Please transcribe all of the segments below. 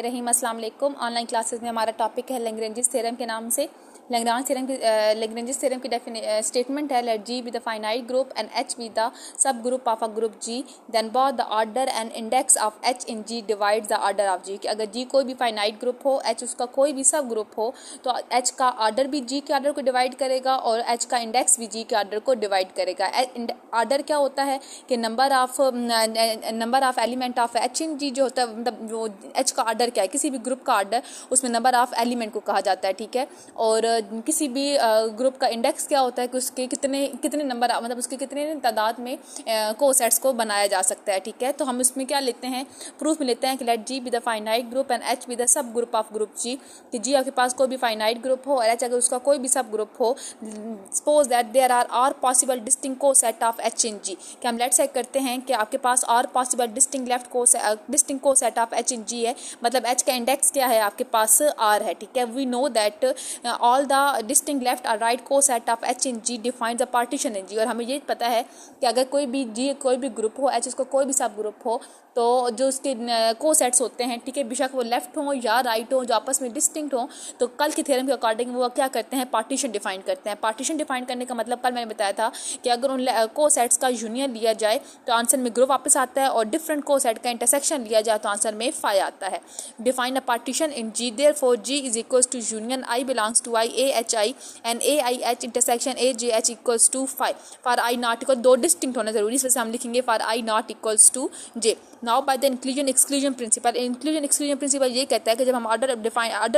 रहीम अस्सलाम वालेकुम। Online classes में हमारा टॉपिक है लैग्रेंजेस थ्योरम के नाम से। लैग्रेंजेस थ्योरम की स्टेटमेंट है let G be the finite group and H be the सब group of a group G then both the order and index of H in G divide the order of G. कि अगर जी कोई भी finite group हो, H उसका कोई भी subgroup हो, तो एच का ऑर्डर भी जी के ऑर्डर को डिवाइड करेगा और एच का इंडेक्स भी जी के ऑर्डर को डिवाइड करेगा। ऑर्डर क्या होता है कि number of element of H in G जो होता है, मतलब वो एच का ऑर्डर क्या है, किसी भी ग्रुप का ऑर्डर उसमें नंबर ऑफ एलिमेंट को कहा जाता है। ठीक है। और किसी भी ग्रुप का इंडेक्स क्या होता है कि उसके कितने नंबर, मतलब उसके कितने तादाद में कोसेट्स को बनाया जा सकता है। ठीक है। तो हम इसमें क्या लेते हैं, प्रूफ में लेते हैं कि let G be the finite group and H be the सब ग्रुप ऑफ ग्रुप जी। कि जी आपके पास कोई भी फाइनाइट ग्रुप हो और एच अगर उसका कोई भी सब ग्रुप हो, suppose that there are possible distinct coset of H in G. कि हम लेट से करते हैं कि आपके पास और possible distinct coset of H in G है, मतलब एच का इंडेक्स क्या है आपके पास आर है। ठीक है। We know that all the distinct left और right coset of H in G define the partition in G. और हमें ये पता है कि अगर कोई भी जी कोई भी ग्रुप हो, एच उसका कोई भी सब ग्रुप हो, तो जो उसके कोसेट्स होते हैं, ठीक है, बेशक वो लेफ्ट हो या राइट हो, जो आपस में डिस्टिंक्ट हो, तो कल के थ्योरम के अकॉर्डिंग वो क्या करते हैं, पार्टीशन डिफाइन करते हैं। पार्टीशन डिफाइन करने का मतलब कल मैंने बताया था कि अगर उन कोसेट्स का यूनियन लिया जाए तो आंसर में ग्रुप वापस आता है, और डिफरेंट कोसेट का इंटरसेक्शन लिया जाए तो आंसर में फाई आता है। Define a partition in G, therefore G is equals to union I belongs to I A H I and A I H intersection A J H equals to phi. For I not equal, दो distinct होना जरूरी, इस वजह से हम लिखेंगे for I not equals to J. Now by the inclusion exclusion principle, inclusion exclusion principle ये कहता है कि जब हम ऑर्डर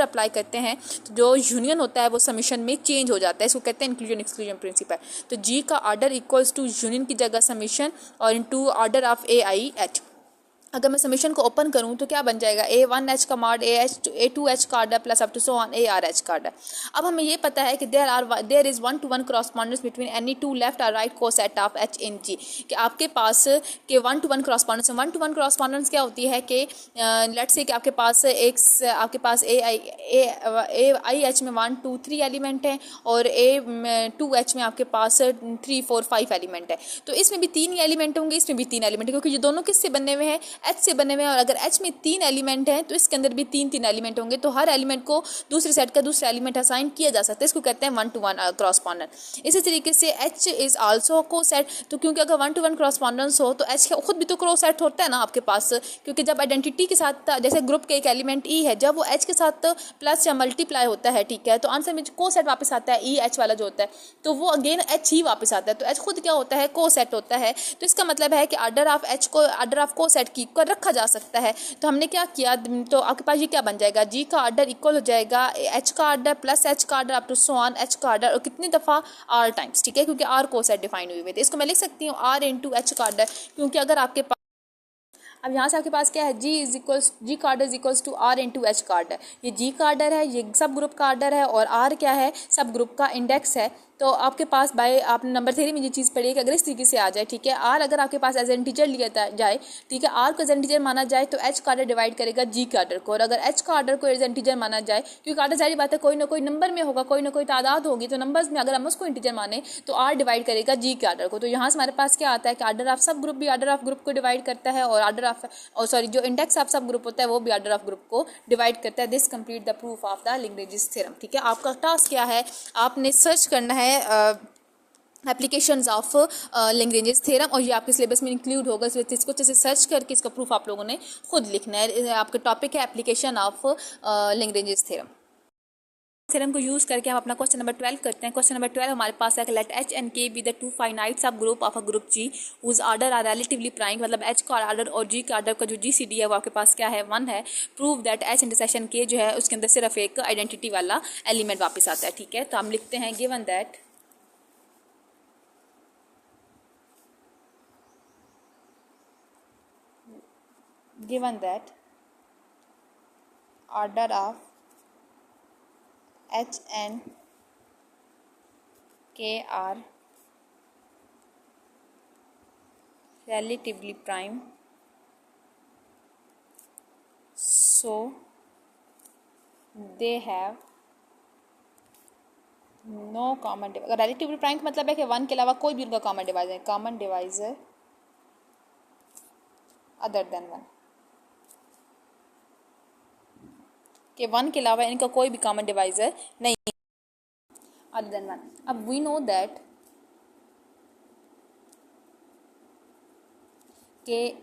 अप्लाई करते हैं तो जो यूनियन होता है वो समीशन में चेंज हो जाता है, इसको कहते हैं इंक्लूजन एक्सक्लूजन प्रिंसिपल। तो जी का ऑर्डर इक्वल्स टू यूनियन की जगह समीशन और into order of A I H. अगर मैं समीशन को ओपन करूं तो क्या बन जाएगा, A1H का मॉड A2H का order plus up to so on ARH का ऑर्डर। अब हमें ये पता है कि there is 1-to-1 correspondence between any two left और right coset of H in G। कि आपके पास के 1-to-1 correspondence, 1-to-1 correspondence क्या होती है कि लेट्स से कि आपके पास AIH में 1 2 3 एलिमेंट हैं और A2H में आपके पास 3 4 5 एलिमेंट है। तो इसमें भी 3 एलिमेंट होंगे, इसमें भी 3 एलिमेंट, क्योंकि ये दोनों किससे बनने हुए हैं, एच से बने हुए हैं। और अगर एच में 3 एलिमेंट हैं तो इसके अंदर भी 3 एलिमेंट होंगे, तो हर एलिमेंट को दूसरे सेट का दूसरा एलिमेंट असाइन किया जा सकता है, इसको कहते हैं 1-to-1 क्रॉसपॉन्डेंस। इसी तरीके से एच इज आल्सो को सेट, तो क्योंकि अगर 1-to-1 क्रॉसपॉन्डेंस हो तो एच खुद भी तो क्रॉस सेट होता है ना आपके पास, क्योंकि जब आइडेंटिटी के साथ, जैसे ग्रुप के एक एलिमेंट ई है, जब वो एच के साथ प्लस या मल्टीप्लाई होता है, ठीक है, तो आंसर में को सेट वापस आता है, ई एच वाला जो होता है, तो वो अगेन एच ही वापस आता है। तो एच खुद क्या होता है, को सेट होता है। तो इसका मतलब है कि ऑर्डर ऑफ एच को ऑर्डर ऑफ को सेट की कर रखा जा सकता है। तो हमने क्या किया, तो आपके पास ये क्या बन जाएगा, जी का ऑर्डर इक्वल हो जाएगा एच का ऑर्डर प्लस एच का order up to so on H का ऑर्डर, और कितनी दफ़ा आर टाइम्स। ठीक है, क्योंकि आर को सेट डिफाइन हुई हुई है, इसको मैं लिख सकती हूँ आर इंटू एच का ऑर्डर, क्योंकि अगर आपके पास, अब यहाँ से आपके पास क्या है, जी का order is equals to R into H का ऑर्डर। ये जी का ऑर्डर है, ये सब ग्रुप का ऑर्डर है, और आर क्या है, सब ग्रुप का इंडेक्स है। तो आपके पास बाय आपने नंबर थ्योरी में ये चीज़ पढ़ी है कि अगर इस तरीके से आ जाए, ठीक है, आर अगर आपके पास एज इंटीजर लिया जाए, ठीक है, आर को एज इंटीजर माना जाए तो एच का ऑर्डर डिवाइड करेगा जी के ऑर्डर को, और अगर एच का ऑर्डर को एज इंटीजर माना जाए, क्योंकि ऑर्डर सारी बात है कोई ना कोई नंबर में होगा, कोई ना कोई तादाद होगी, तो नंबर्स में अगर हम उसको इंटीजर माने तो आर डिवाइड करेगा जी के ऑर्डर को। तो यहाँ से हमारे पास क्या आता है कि ऑर्डर ऑफ सब ग्रुप भी ऑर्डर ऑफ ग्रुप को डिवाइड करता है, और ऑर्डर ऑफ जो इंडेक्स ऑफ सब ग्रुप होता है वो भी ऑर्डर ऑफ ग्रुप को डिवाइड करता है। This complete the proof of the Lagrange's theorem. ठीक है, आपका टास्क क्या है, आपने सर्च करना है एप्लीकेशंस ऑफ लैग्रेंजेस थ्योरम, और ये आपके सिलेबस में इंक्लूड होगा, इसको अच्छे से सर्च करके इसका प्रूफ आप लोगों ने खुद लिखना है। आपका टॉपिक है application of Lagrange's theorem. Theorem को यूज़ करके हम अपना क्वेश्चन नंबर 12 करते हैं। क्वेश्चन नंबर 12 हमारे पास है कि let H and K be the two finite sub group of a group G whose order are relatively prime, मतलब एच का ऑर्डर और जी का ऑर्डर का जो GCD है वो आपके पास क्या है, 1 है। प्रूव दैट एच इंटरसेक्शन के जो है उसके अंदर सिर्फ एक आइडेंटिटी वाला एलिमेंट वापस आता है। ठीक है, तो हम लिखते हैं given that order of H and K are relatively prime, so they have no common divisor। relatively prime का मतलब है कि 1 के अलावा कोई भी उनका कॉमन डिवाइजर अदर देन 1। कि 1 के अलावा इनका कोई भी कॉमन डिवाइज़र नहीं अदर देन 1। अब वी नो दैट कि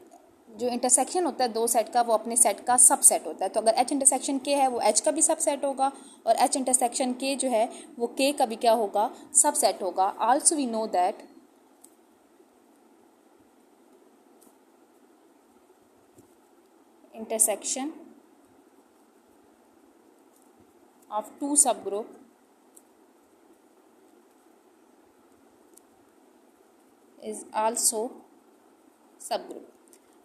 जो इंटरसेक्शन होता है दो सेट का वो अपने सेट का सबसेट होता है। तो अगर H इंटरसेक्शन K है वो H का भी सबसेट होगा और H इंटरसेक्शन K जो है वो K का भी क्या होगा, सबसेट होगा। Also we know that intersection of two subgroup is also subgroup।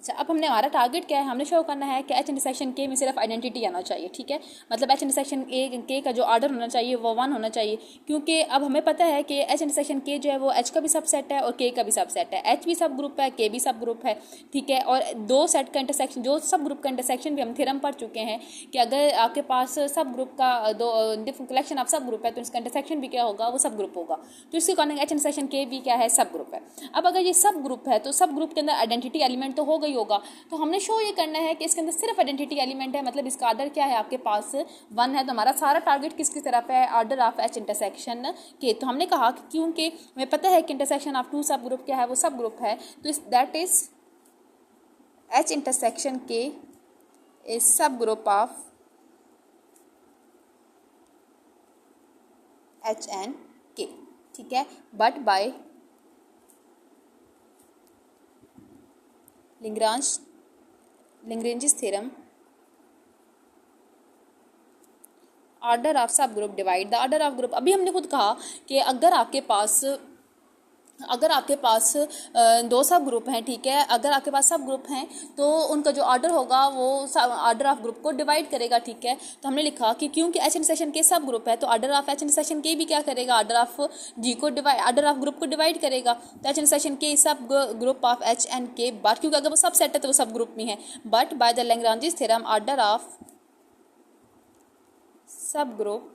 अच्छा, अब हमने हमारा टारगेट क्या है, हमने शो करना है कि H इंटरसेक्शन K में सिर्फ आइडेंटिटी आना चाहिए, ठीक है। मतलब H इंटरसेक्शन K का जो ऑर्डर होना चाहिए वो 1 होना चाहिए, क्योंकि अब हमें पता है कि H इंटरसेक्शन K जो है वो H का भी सबसेट है और K का भी सबसेट है। H भी सब ग्रुप है, K भी सब ग्रुप है, ठीक है। और दो सेट का इंटरसेक्शन, जो सब ग्रुप का इंटरसेक्शन भी हम थ्योरम पढ़ चुके हैं कि अगर आपके पास सब ग्रुप का दो different collection of subgroup है तो इसका इंटरसेक्शन भी क्या होगा, वो सब ग्रुप होगा। तो इसके अकॉर्डिंग H इंटरसेक्शन K भी क्या है, सब ग्रुप है। अब अगर ये सब ग्रुप है तो सब ग्रुप के अंदर आइडेंटिटी एलिमेंट तो होगा ही होगा। तो हमने शो ये करना है कि इसके अंदर सिर्फ आइडेंटिटी एलिमेंट है, मतलब इसका ऑर्डर क्या है, आपके पास 1 है। तो हमारा सारा टारगेट किसकी तरफ है, ऑर्डर ऑफ H इंटरसेक्शन के। तो हमने कहा कि क्योंकि हमें पता है कि intersection of two subgroup क्या है, वो सब ग्रुप है, तो that is H intersection K is सब group of H and K, ठीक है। But by Lagrange's theorem, order of subgroup divide the order of group. अभी हमने खुद कहा कि अगर आपके पास दो सब ग्रुप हैं, ठीक है, अगर आपके पास सब ग्रुप हैं तो उनका जो ऑर्डर होगा वो ऑर्डर ऑफ ग्रुप को डिवाइड करेगा, ठीक है। तो हमने लिखा कि क्योंकि H इंटरसेक्शन के सब ग्रुप है तो ऑर्डर ऑफ H इंटरसेक्शन के भी क्या करेगा, ऑर्डर ऑफ G को डिवाइड, ऑर्डर ऑफ ग्रुप को डिवाइड करेगा। तो H इंटरसेक्शन के सब group of H and K, but क्योंकि अगर वो सब सेट है तो वो सब ग्रुप में है, but by the Lagrange's theorem order of subgroup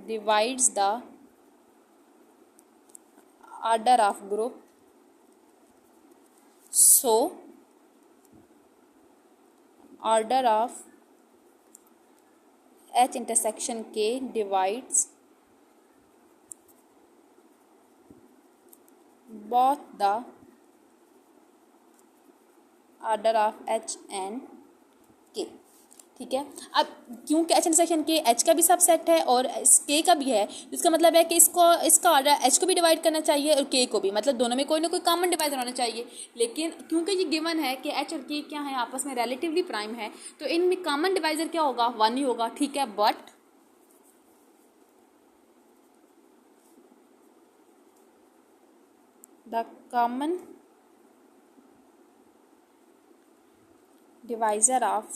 divides the order of group, so order of H intersection K divides both the order of H and K, ठीक है। अब क्योंकि H intersection के H का भी subset है और K का भी है, इसका मतलब है कि इसका ऑर्डर H को भी डिवाइड करना चाहिए और K को भी, मतलब दोनों में कोई ना कोई कॉमन डिवाइजर होना चाहिए। लेकिन क्योंकि ये गिवन है कि H और K क्या है, आपस में रिलेटिवली प्राइम है, तो इनमें कॉमन डिवाइजर क्या होगा, 1 ही होगा, ठीक है। But the common divisor of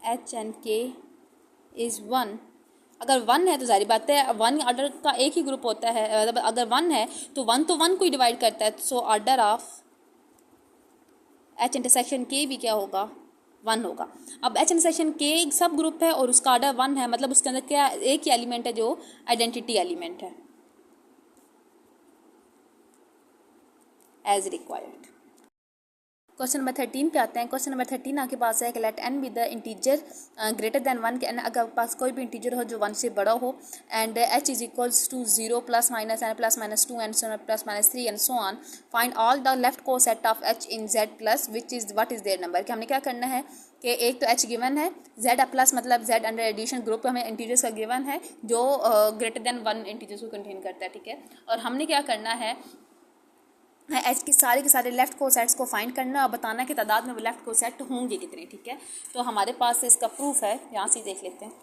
H and K is 1। अगर 1 है तो जारी बात है 1 ऑर्डर का एक ही ग्रुप होता है, मतलब अगर 1 है तो 1 को ही डिवाइड करता है। So order of H intersection K भी क्या होगा, 1 होगा। अब H इंटरसेक्शन K एक सब ग्रुप है और उसका ऑर्डर 1 है, मतलब उसके अंदर क्या एक ही एलिमेंट है जो आइडेंटिटी एलिमेंट है एज रिक्वायर्ड। क्वेश्चन नंबर 13 पे आते हैं। क्वेश्चन नंबर 13 आपके पास है कि let n be the integer greater than 1, के n अगर आपके पास कोई भी इंटीजर हो जो 1 से बड़ा हो, and h is equals to 0 plus minus n plus minus 2 and so plus minus 3 and so on. Find all the left coset of h in z plus what is there number. कि हमने क्या करना है कि एक तो h given है, z plus मतलब z अंडर एडिशन ग्रुप हमें इंटीजर्स का गिवन है जो ग्रेटर दैन 1 इंटीजर्स को कंटेन करता है, ठीक है। और हमने क्या करना है, एच के सारे लेफ्ट को सेट्स को फाइंड करना और बताना कि तादाद में वो लेफ्ट को सेट होंगे कितने, ठीक है। तो हमारे पास इसका प्रूफ है, यहाँ से देख लेते हैं।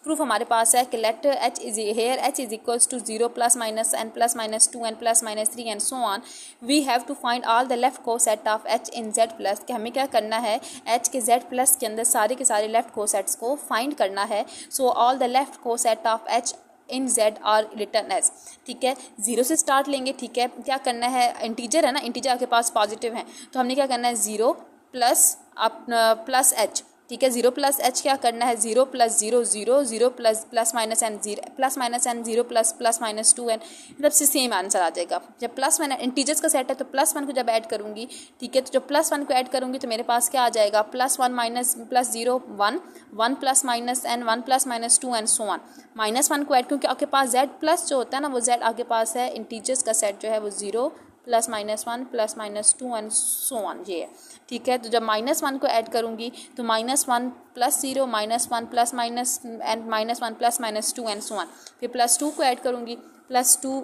प्रूफ हमारे पास है कि let h is here h is equals to 0 plus minus n plus minus 2 n plus minus 3 and so on. We have to find all the left coset of h in z plus. कि हमें क्या करना है, h के z plus के अंदर सारे के सारे लेफ्ट को सेट्स को फाइंड करना है। So all the left coset of h in z are written as, ठीक है। 0 से स्टार्ट लेंगे, ठीक है। क्या करना है, इंटीजर है ना, इंटीजर आपके पास पॉजिटिव है, तो हमने क्या करना है 0 प्लस प्लस h ठीक है। 0 प्लस एच क्या करना है, 0 plus 0 0, 0 plus plus minus N 0 plus minus N 0 plus plus minus 2n, मतलब से सेम आंसर आ जाएगा। जब प्लस माइनस इंटीजर्स का सेट है तो प्लस 1 को जब ऐड करूँगी, ठीक है, तो जब प्लस 1 को ऐड करूँगी तो मेरे पास क्या आ जाएगा, plus 1 minus plus 0 1, 1 plus minus N 1 plus minus 2 and so on. Minus 1 को ऐड, क्योंकि आपके पास z प्लस जो होता है ना वो z आपके पास है, इंटीजर्स का सेट जो है वो 0 plus minus 1 plus minus 2 and so on, ये है। ठीक है, तो जब माइनस 1 को ऐड करूँगी तो minus 1 plus 0 minus 1 plus minus and minus 1 plus minus 2 and so on. फिर प्लस 2 को ऐड करूँगी, प्लस 2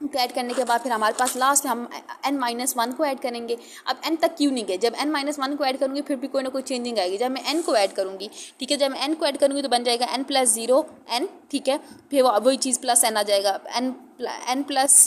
को ऐड करने के बाद फिर हमारे पास लास्ट में हम n माइनस 1 को ऐड करेंगे। अब n तक क्यों नहीं गए, जब n माइनस 1 को ऐड करूँगी फिर भी कोई ना कोई चेंजिंग आएगी। जब मैं n को ऐड करूँगी, ठीक है, जब मैं n को ऐड करूँगी तो बन जाएगा n प्लस 0 n, ठीक है, फिर वही चीज़ प्लस n आ जाएगा, n plus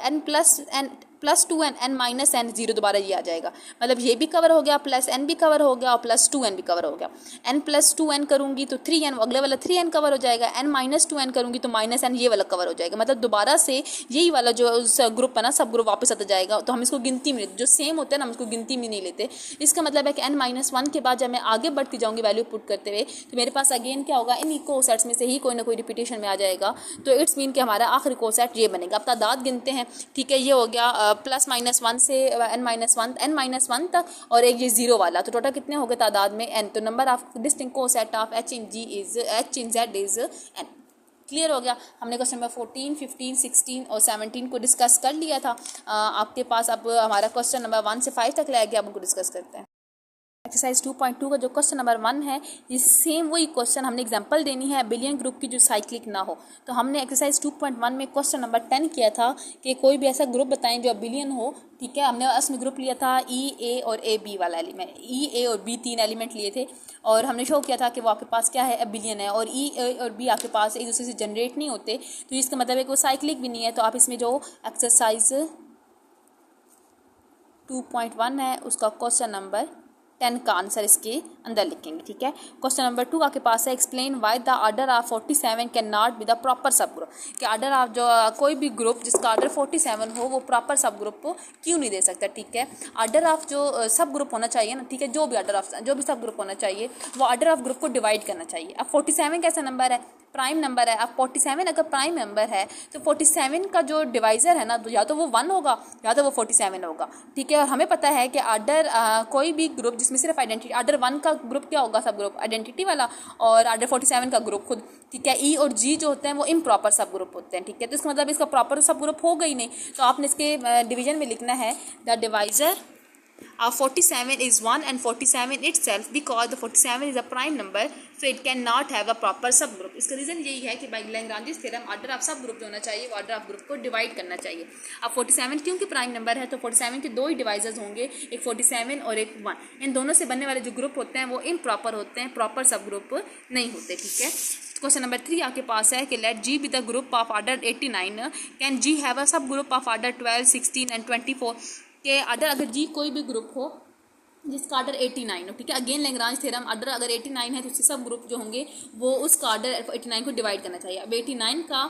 n plus 2n n minus n 0, दोबारा ये आ जाएगा। मतलब ये भी कवर हो गया, प्लस n भी कवर हो गया और प्लस 2n भी कवर हो गया। n प्लस 2n करूँगी तो 3n, अगले वाला 3n कवर हो जाएगा। n माइनस 2n करूँगी तो माइनस n ये वाला कवर हो जाएगा। मतलब दोबारा से यही वाला जो ग्रुप है ना, सब ग्रुप वापस आता जाएगा। तो हम इसको गिनती में, जो सेम होते हैं ना, हम इसको गिनती में नहीं लेते। इसका मतलब है कि n माइनस 1 के बाद जब मैं आगे बढ़ती जाऊँगी वैल्यू पुट करते हुए, तो मेरे पास अगेन क्या होगा, इन इको सेट्स में से ही कोई ना कोई रिपीटेशन में आ जाएगा। तो इट्स मीन कि हमारा आखिरी को सेट ये बनेगा। अब तादाद गिनते हैं, ठीक है, ये हो गया प्लस माइनस 1 से n माइनस 1 तक, और एक ये 0 वाला, तो टोटल कितने हो गए तादाद में n। तो नंबर ऑफ डिस्टिंक्ट को set of h in z is n। Clear हो गया। हमने क्वेश्चन नंबर 14, 15, 16 और 17 को डिस्कस कर लिया था। आपके पास अब हमारा क्वेश्चन नंबर 1 से 5 तक रह गया, अब उनको डिस्कस करते हैं। एक्सरसाइज 2.2 का जो क्वेश्चन नंबर 1 है, ये सेम वही क्वेश्चन हमने एग्जांपल देनी है बिलियन ग्रुप की जो साइक्लिक ना हो। तो हमने एक्सरसाइज 2.1 में क्वेश्चन नंबर 10 किया था कि कोई भी ऐसा ग्रुप बताएं जो बिलियन हो। ठीक है, हमने उसमें ग्रुप लिया था ई ए और ए बी वाला एलिमेंट, ई ए और बी 3 एलिमेंट लिए थे, और हमने शो किया था कि वो आपके पास क्या है, बिलियन है, और ई ए और बी आपके पास एक दूसरे से जनरेट नहीं होते, तो इसका मतलब है कि वो साइक्लिक भी नहीं है। तो आप इसमें जो एक्सरसाइज 2.1 है उसका क्वेश्चन नंबर 10 का आंसर इसके अंदर लिखेंगे। ठीक है, क्वेश्चन नंबर 2 आपके पास है, explain why the order of 47 can not be the proper सब ग्रुप। कि ऑर्डर ऑफ जो कोई भी ग्रुप जिसका ऑर्डर 47 हो वो प्रॉपर सब ग्रुप को क्यों नहीं दे सकता। ठीक है, ऑर्डर ऑफ जो सब ग्रुप होना चाहिए ना, ठीक है, जो भी सब ग्रुप होना चाहिए वो ऑर्डर ऑफ ग्रुप को डिवाइड करना चाहिए। अब 47 कैसा नंबर है, प्राइम नंबर है। अब 47 अगर प्राइम नंबर है तो 47 का जो डिवाइज़र है ना, या तो वो 1 होगा या तो वो 47 होगा। ठीक है, और हमें पता है कि ऑर्डर कोई भी ग्रुप जिसमें सिर्फ आइडेंटिटी, ऑर्डर 1 का ग्रुप क्या होगा, सब ग्रुप आइडेंटिटी वाला, और ऑर्डर 47 का ग्रुप खुद। ठीक है, ई और जी जो होते हैं वो इम्प्रॉपर सब ग्रुप होते हैं। ठीक है, तो इसका मतलब इसका प्रॉपर सब ग्रुप होगा ही नहीं। तो आपने इसके डिवीजन में लिखना है the divisor of 47 is 1 and 47 itself because the 47 is a prime number, so it cannot have a proper subgroup। इसका रीज़न यही है कि बाई लैग्रांजिस थ्योरम ऑर्डर ऑफ सब ग्रुप जो होना चाहिए वो ऑर्डर ऑफ ग्रुप को डिवाइड करना चाहिए। अब 47 क्योंकि प्राइम नंबर है तो 47 के दो ही डिवाइजर्स होंगे, एक 47 और एक 1। इन दोनों से बनने वाले जो ग्रुप होते हैं वो इम्प्रॉपर होते हैं, प्रॉपर सब ग्रुप नहीं होते। ठीक है, क्वेश्चन नंबर 3 आपके पास है कि let G be the group of order 89, can G have a sub group of order 12, 16 and 24। के ऑर्डर अगर जी कोई भी ग्रुप हो जिसका ऑर्डर 89 हो। ठीक है, अगेन लैग्रांज थ्योरम, ऑर्डर अगर 89 है तो उसके सब ग्रुप जो होंगे वो उसका ऑर्डर 89 को डिवाइड करना चाहिए। अब 89 का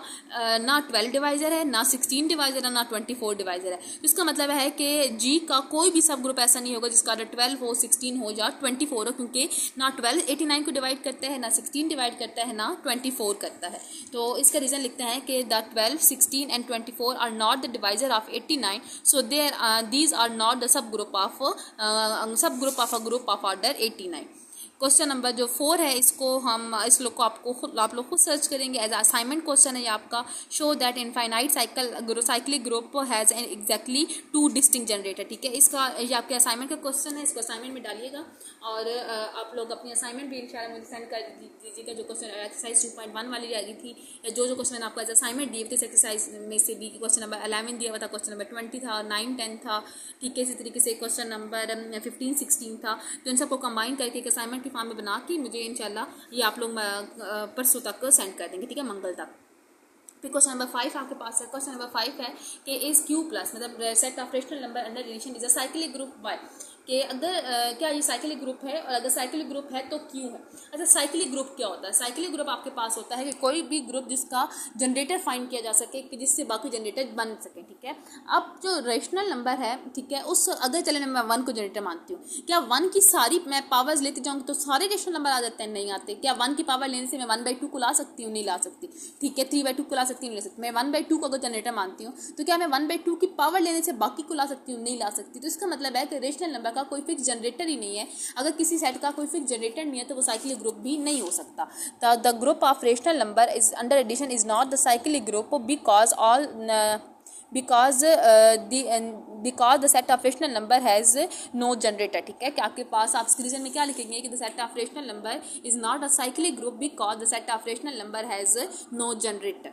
ना 12 डिवाइजर है, ना 16 डिवाइजर है, ना 24 डिवाइजर है। तो इसका मतलब है कि जी का कोई भी सब ग्रुप ऐसा नहीं होगा जिसका ऑर्डर 12 हो, 16 हो या 24 हो, क्योंकि ना 12 89 को डिवाइड करता है, ना 16 डिवाइड करता है, ना 24 करता है। तो इसका रीज़न लिखते हैं कि the 12, 16 and 24 are not the divisor of 89, so these are not the सब group of a group of order 89। Question number जो 4 है इसको हम इस लोग को आप लोग खुद सर्च करेंगे, एज असाइनमेंट क्वेश्चन है ये आपका। Show that infinite cyclic group has an exactly 2 distinct generator. ठीक है, इसका ये आपके असाइनमेंट का क्वेश्चन है, इसको असाइनमेंट में डालिएगा और आप लोग अपनी असाइनमेंट भी इंशाल्लाह मुझे सेंड कर दीजिएगा। जो क्वेश्चन एक्सरसाइज 2.1 वाली आई थी, जो क्वेश्चन मैंने आपको एज असाइनमेंट दिए थे इस एक्सरसाइज में से भी क्वेश्चन नंबर 11 दिया हुआ था, क्वेश्चन नंबर 20 था, 9, 10 था। ठीक है, इसी तरीके से क्वेश्चन नंबर 15, 16 था। तो इन सबको कंबाइन करके एक असाइनमेंट की फॉर्म में बना के मुझे इंशाल्लाह ये आप लोग परसों तक सेंड कर देंगे। ठीक है, मंगल तक। फिर क्वेश्चन नंबर 5 आपके पास है। क्वेश्चन नंबर 5 है कि इज क्यू प्लस मतलब set of rational number under relation is a cyclic group by. कि अगर क्या ये साइक्लिक ग्रुप है, और अगर साइक्लिक ग्रुप है तो क्यों है। अच्छा, साइक्लिक ग्रुप क्या होता है? साइक्लिक ग्रुप आपके पास होता है कि कोई भी ग्रुप जिसका जनरेटर फाइंड किया जा सके, कि जिससे बाकी जनरेटर बन सके, ठीक है। अब जो रेशनल नंबर है, ठीक है, उस अगर चले मैं 1 को जनरेटर मानती हूँ, क्या 1 की सारी मैं पावर्स लेती जाऊँगी तो सारे रेशनल नंबर आ जाते हैं? नहीं आते। क्या 1 की पावर लेने से मैं 1/2 को ला सकती हूँ? नहीं ला सकती, ठीक है। 3/2 को ला सकती हूँ? नहीं ला सकती। मैं 1/2 को अगर जनरेटर मानती हूँ तो क्या मैं 1/2 की पावर लेने से बाकी को ला सकती हूँ? नहीं ला सकती। तो इसका मतलब है कि रेशनल नंबर का कोई फिक्स जनरेटर ही नहीं है। अगर किसी सेट का कोई फिक्स जनरेटर नहीं है तो वो साइक्लिक ग्रुप भी नहीं हो सकता। The group of rational number is under addition is not the cyclic group because the set of rational number has no generator, ठीक है। कि आपके पास आप रीजन में क्या लिखेंगे कि the set of rational number is not a cyclic group because the set of rational number has no generator।